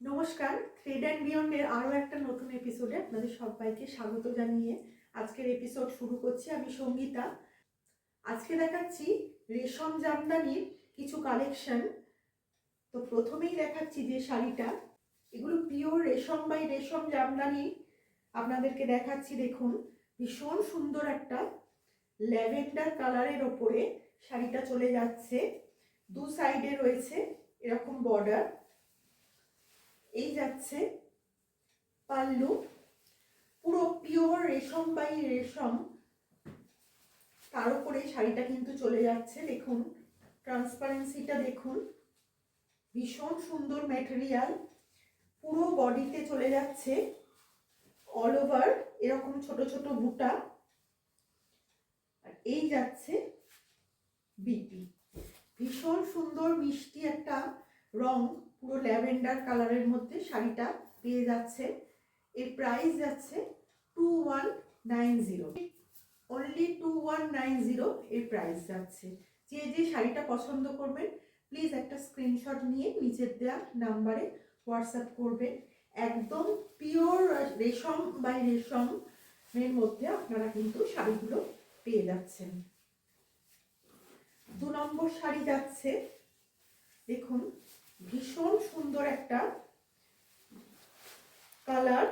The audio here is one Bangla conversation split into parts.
নমস্কার, থ্রেড অ্যান্ড বিয়ন্ডের আরও একটা নতুন এপিসোডে আপনাদের সবাইকে স্বাগত জানিয়ে আজকের এপিসোড শুরু করছি। আমি সঙ্গীতা। আজকে দেখাচ্ছি রেশম জামদানির কিছু কালেকশন। তো প্রথমেই দেখাচ্ছি যে শাড়িটা, এগুলো পিওর রেশম বাই রেশম জামদানি আপনাদেরকে দেখাচ্ছি। দেখুন, ভীষণ সুন্দর একটা ল্যাভেন্ডার কালারের ওপরে শাড়িটা চলে যাচ্ছে। দু সাইডে রয়েছে এরকম বর্ডার। এই যাচ্ছে পাল্লু, পুরো পিওর রেশম বাই রেশম, তার উপরে শাড়িটা কিন্তু চলে যাচ্ছে। দেখুন ট্রান্সপারেন্সিটা দেখুন, ভীষণ সুন্দর ম্যাটেরিয়াল। পুরো বডিতে চলে যাচ্ছে অল ওভার এরকম ছোট ছোট বুটা। আর এই যাচ্ছে বিপি, ভীষণ সুন্দর মিষ্টি একটা রং, পুরো ল্যাভেন্ডার কালারের মধ্যে শাড়িটা পেয়ে যাচ্ছে। এর প্রাইস যাচ্ছে 2190, অনলি 2190 এর প্রাইস যাচ্ছে। যে যে শাড়িটা পছন্দ করবেন প্লিজ একটা স্ক্রিনশট নিয়ে নিচের দেওয়া নাম্বারে হোয়াটসঅ্যাপ করবেন। একদম পিওর রেশম বাই রেশম এর মধ্যে আপনারা কিন্তু শাড়িগুলো পেয়ে যাচ্ছেন। 2 নম্বর শাড়ি যাচ্ছে, দেখুন ভীষণ সুন্দর একটা কালার,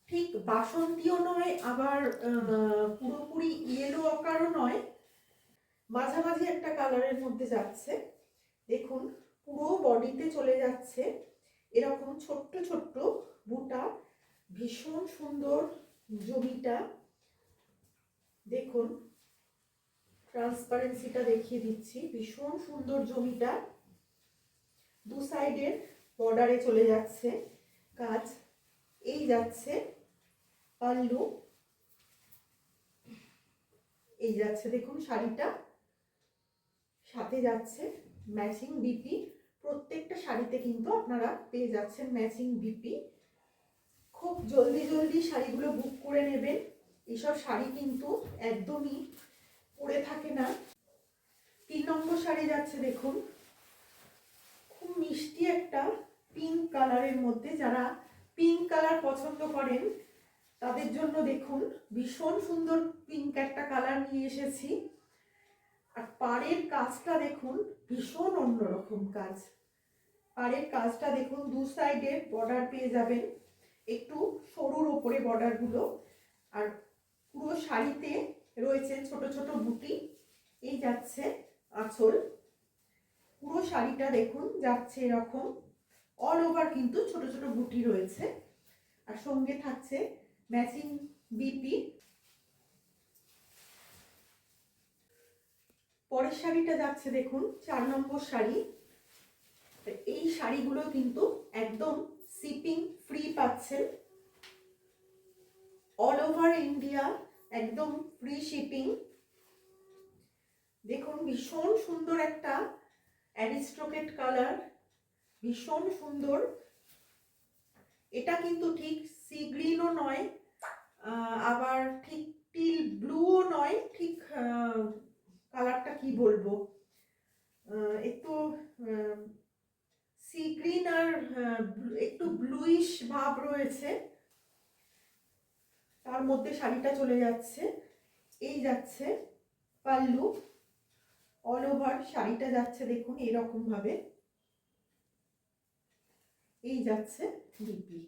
ঠিক বাসন্তীও নয় আবার পুরোপুরি ইয়েলো আকারও নয়, মাঝামাঝি একটা কালারের মধ্যে যাচ্ছে। দেখুন পুরো বডিতে চলে যাচ্ছে এরকম ছোট্ট ছোট্ট বুটা, ভীষণ সুন্দর জমিটা। দেখুন ট্রান্সপারেন্সিটা দেখিয়ে দিচ্ছি, ভীষণ সুন্দর জমিটা। দু সাইডের বর্ডারে চলে যাচ্ছে কাজ। এই যাচ্ছে পাল্লু, এই যাচ্ছে দেখুন শাড়িটা, সাথে যাচ্ছে ম্যাচিং বিপি। প্রত্যেকটা শাড়িতে কিন্তু আপনারা পেয়ে যাচ্ছেন ম্যাচিং বিপি। খুব জলদি জলদি শাড়িগুলো বুক করে নেবেন, এইসব শাড়ি কিন্তু একদমই পরে থাকে না। 3 নম্বর শাড়ি যাচ্ছে, দেখুন খুব মিষ্টি একটা পিঙ্ক কালারের মধ্যে। যারা পিঙ্ক কালার পছন্দ করেন তাদের জন্য দেখুন ভীষণ সুন্দর পিঙ্ক একটা কালার নিয়ে এসেছি। আর পাড়ের কাজটা দেখুন, ভীষণ অন্যরকম কাজ। পাড়ের কাজটা দেখুন, দু সাইডে বর্ডার পেয়ে যাবেন, একটু সরুর ওপরে বর্ডারগুলো। আর পুরো শাড়িতে রয়েছে ছোট ছোট বুটি। এই যাচ্ছে আঁচল, পুরো শাড়িটা দেখুন যাচ্ছে এরকম অল ওভার কিন্তু ছোট ছোট বুটি রয়েছে। আর সঙ্গে থাকছে ম্যাচিং বিপি। পরের শাড়িটা যাচ্ছে দেখুন 4 নম্বর শাড়ি। এই শাড়িগুলো কিন্তু একদম শিপিং ফ্রি পাচ্ছেন, অল ওভার ইন্ডিয়া একদম ফ্রি শিপিং। দেখুন ভীষণ সুন্দর একটা অ্যারিস্টোক্রেট কালার, ভীষণ সুন্দর। এটা কিন্তু ঠিক সি গ্রিনও নয়, আবার ঠিক টিল ব্লুও নয়, ঠিক কালারটা কি বলবো, একটু সি গ্রিন আর একটু ব্লুইশ ভাব রয়েছে, তার মধ্যে শাড়িটা চলে যাচ্ছে। এই যাচ্ছে পাল্লু, অল ওভার শাড়িটা যাচ্ছে দেখুন এরকম ভাবে। এই যাচ্ছে বিপি।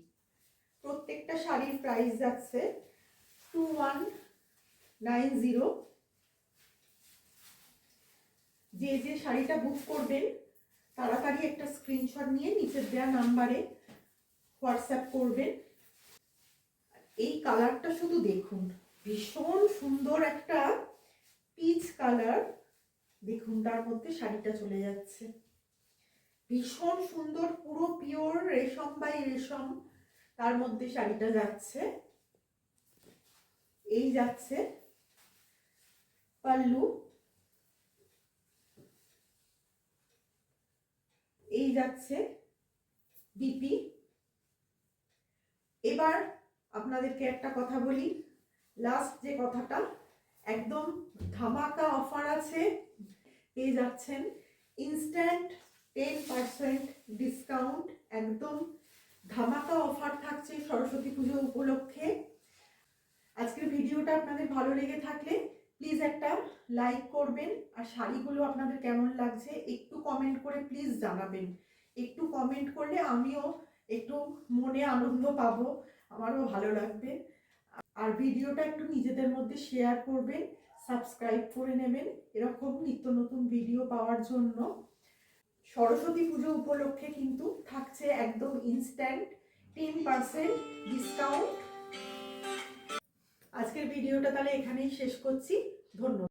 প্রত্যেকটা শাড়ির প্রাইস যাচ্ছে 2190। যে যে শাড়িটা বুক করবেন তাড়াতাড়ি একটা স্ক্রিনশট নিয়ে নিচের দেওয়া নাম্বারে হোয়াটসঅ্যাপ করবেন। এই কালারটা শুধু দেখুন, ভীষণ সুন্দর একটা পিচ কালার। দেখুন তার মধ্যে শাড়িটা চলে যাচ্ছে, ভীষণ সুন্দর, পুরো পিওর রেশম বাই রেশম, তার মধ্যে শাড়িটা যাচ্ছে। এই যাচ্ছে পাল্লু, এই যাচ্ছে বিপি। এবার আপনাদেরকে একটা কথা বলি, লাস্ট যে কথাটা, একদম ধামাকা অফার আছে, পেয়ে যাচ্ছেন ইনস্ট্যান্ট 10% ডিসকাউন্ট একদম ধামাকা অফার থাকছে সরস্বতী পুজো উপলক্ষে। আজকের ভিডিওটা আপনাদের ভালো লেগে থাকলে প্লিজ একটা লাইক করবেন, আর শাড়িগুলো আপনাদের কেমন লাগছে একটু কমেন্ট করে প্লিজ জানাবেন। একটু কমেন্ট করলে আমিও একটু মনে আনন্দ পাবো, আমারও ভালো লাগবে। আর ভিডিওটা একটু নিজেদের মধ্যে শেয়ার করবেন, সাবস্ক্রাইব করে নেবেন এরকম নিত্য নতুন ভিডিও পাওয়ার জন্য। সরস্বতী পুজো উপলক্ষে কিন্তু থাকছে একদম ইনস্ট্যান্ট 10% ডিসকাউন্ট। আজকের ভিডিওটা তাহলে এখানেই শেষ করছি। ধন্যবাদ।